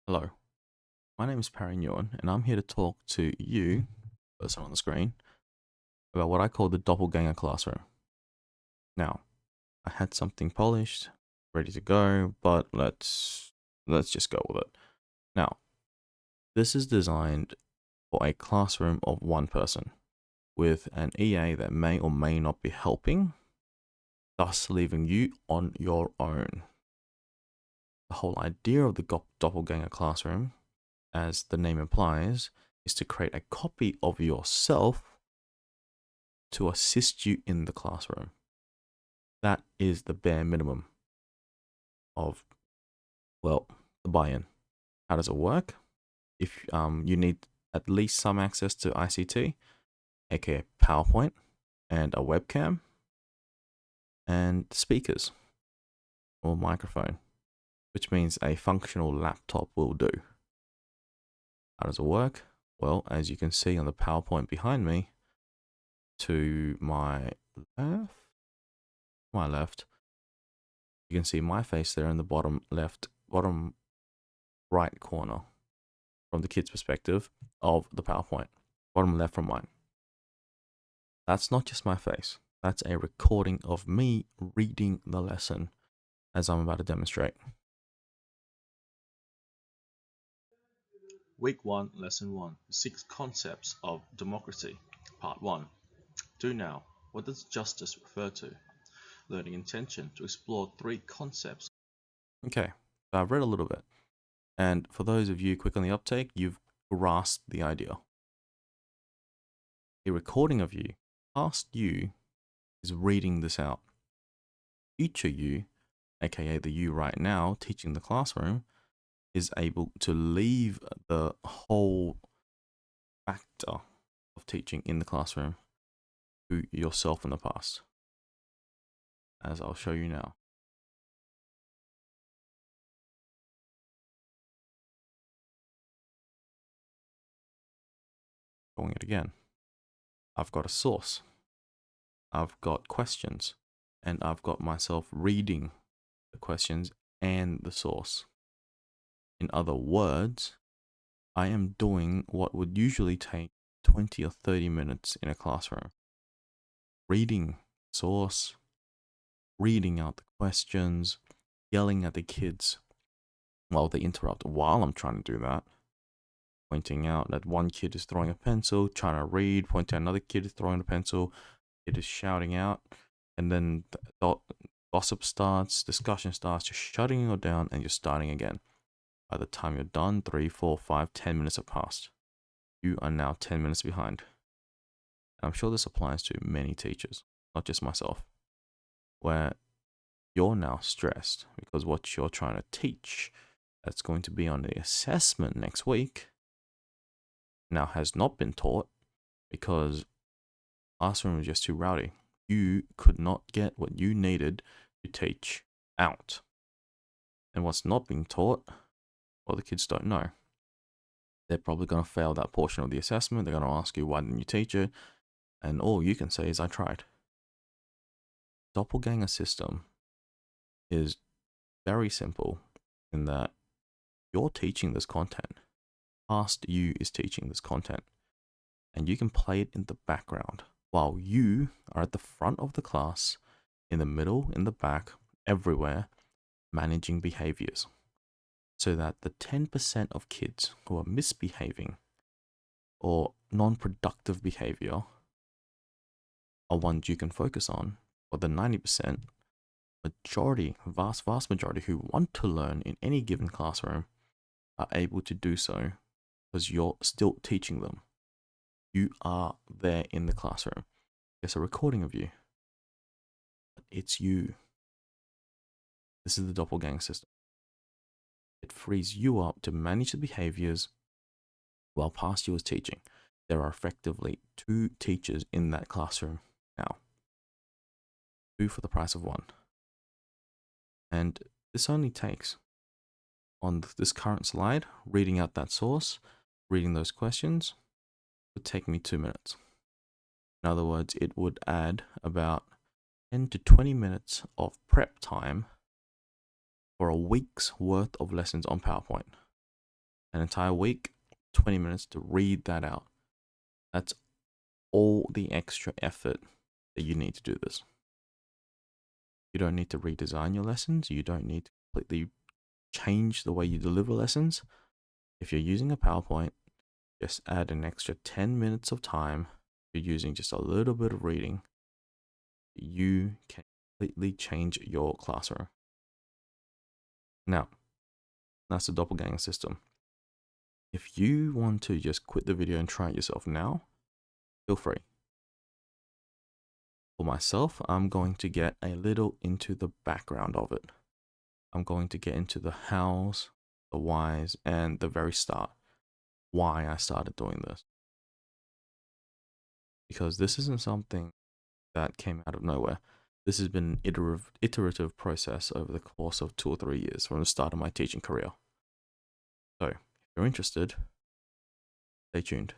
Hello, my name is Pt1 and I'm here to talk to you, person on the screen, about what I call the Doppelganger Classroom. Now, I had something polished, ready to go, but let's just go with it. Now, this is designed for a classroom of one person with an EA that may or may not be helping, thus leaving you on your own. The whole idea of the Doppelganger Classroom, as the name implies, is to create a copy of yourself to assist you in the classroom. That is the bare minimum of, well, the buy-in. How does it work? If you need at least some access to ICT, aka PowerPoint, and a webcam, and speakers or microphone, which means a functional laptop will do. How does it work? Well, as you can see on the PowerPoint behind me, to my left, you can see my face there in the bottom right corner from the kid's perspective of the PowerPoint, bottom left from mine. That's not just my face. That's a recording of me reading the lesson as I'm about to demonstrate. Week 1, Lesson 1, 6 Concepts of Democracy, Part 1. Do now. What does justice refer to? Learning intention to explore 3 concepts. Okay, so I've read a little bit. And for those of you quick on the uptake, you've grasped the idea. A recording of you, past you, is reading this out. Future you, aka the you right now teaching the classroom, is able to leave the whole factor of teaching in the classroom to yourself in the past, as I'll show you now. Showing it again. I've got a source, I've got questions, and I've got myself reading the questions and the source. In other words, I am doing what would usually take 20 or 30 minutes in a classroom. Reading source, reading out the questions, yelling at the kids while they interrupt while I'm trying to do that, pointing out that one kid is throwing a pencil, trying to read, pointing out another kid is throwing a pencil, kid is shouting out, and then the gossip starts, discussion starts, you're shutting it down and you're starting again. By the time you're done, 3, 4, 5, 10 minutes have passed. You are now 10 minutes behind. I'm sure this applies to many teachers, not just myself, where you're now stressed because what you're trying to teach that's going to be on the assessment next week now has not been taught because classroom was just too rowdy. You could not get what you needed to teach out. And what's not being taught, well, the kids don't know. They're probably going to fail that portion of the assessment. They're going to ask you, why didn't you teach it? And all you can say is, I tried. Doppelganger system is very simple in that you're teaching this content. Past you is teaching this content. And you can play it in the background while you are at the front of the class, in the middle, in the back, everywhere, managing behaviors. So that the 10% of kids who are misbehaving or non-productive behavior are ones you can focus on, or the 90% majority, vast majority who want to learn in any given classroom are able to do so because you're still teaching them. You are there in the classroom. It's a recording of you. But it's you. This is the doppelganger system. It frees you up to manage the behaviors while past you is teaching. There are effectively 2 teachers in that classroom now. 2 for the price of 1. And this only takes, on this current slide, reading out that source, reading those questions, would take me 2 minutes. In other words, it would add about 10 to 20 minutes of prep time for a week's worth of lessons on PowerPoint. an entire week, 20 minutes to read that out. That's all the extra effort that you need to do this. You don't need to redesign your lessons. You don't need to completely change the way you deliver lessons. If you're using a PowerPoint, just add an extra 10 minutes of time. You're using just a little bit of reading. You can completely change your classroom. Now, that's the Doppelganger system. If you want to just quit the video and try it yourself now, feel free. For myself, I'm going to get a little into the background of it. I'm going to get into the hows, the whys, and the very start, why I started doing this. Because this isn't something that came out of nowhere. This has been an iterative process over the course of 2 or 3 years from the start of my teaching career. So, if you're interested, stay tuned.